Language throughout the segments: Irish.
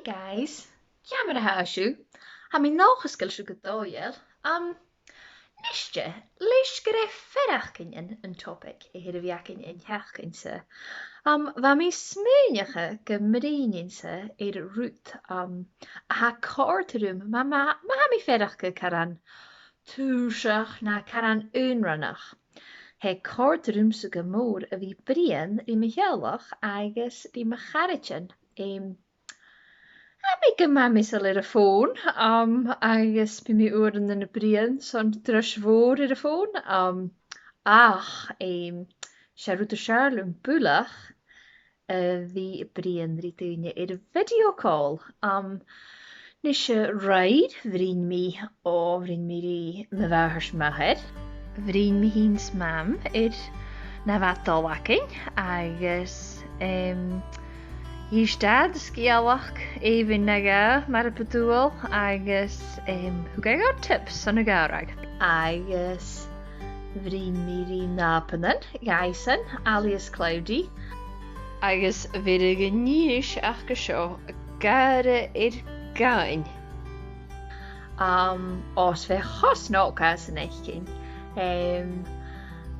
guys, jammer haasiu. Ha mi nóchascail siú go dóial. Nisce, leis go raibh ferachcin an topic I hir a bheacin in theachcinsa. Va mi smúneacha go mríninsa ar rút a ha córtarum ma ha mi ferachca caran túsach na caran únranach. He córtarum sa go mór a bhí brian I mi healach agus I mi charitin. Mi go mamis al ar y ffôn, agus by mi oren yn y brian, son dros fôr ar y ffôn. Siarwyd o Siarl yn bwlach, fi brian rydyn ni ar video call. Nes raid frin mi ri my fahars maher. Frin mi hins mam na fatol acyn, agus Hís dad scialach even naga mar a padúil agus húgaigh tips san a garag. Agus bhrín mírí nápanan, gaisan, alias Cloudy. Agus bhír go níis ach go seo gara gain. Os bheith chosnócha san eicin.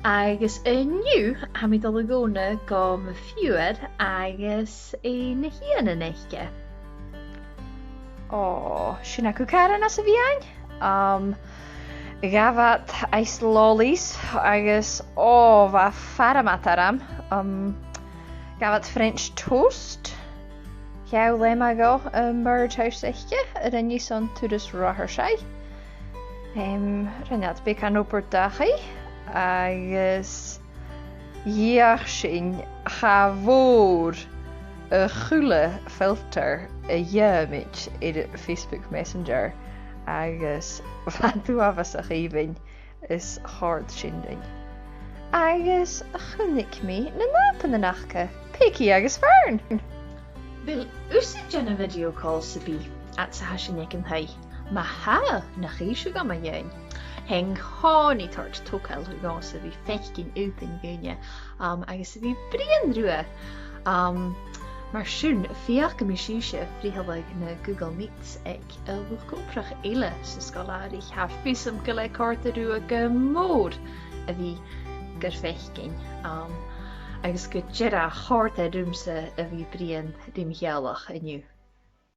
Agus nu ha mi dal gona go my fiúad agus na hían an eiche. Sinna go caran as a bhíain? Gavat eis lollies agus va faramataram. Gavat French toast. Jou le ma go bird house eiche a rinne son tudas rahar sei. Rinnead be an opper dachi. Agus dheach sin chafór a chula filter a dheimid ar Facebook Messenger agus fanú afas a chíbin is hard sin dain. Agus chunig mi na nápan na nachcha, pici agus fern. Bil usid jen video call sa bí at sa hasinig an thai, ma ha na chíisiú go ma dhéin. Heng háni tart tócail gása bhí fechcin úpan gúine agus bhí brian rua. Mar siún fiach go mi síise fríhalag na Google Meets ag bhcóprach eile sa scolári ha físam go le carta rua go mór a bhí gur fechcin. Agus go djera háta dúmsa a bhí brian dim healach aniu.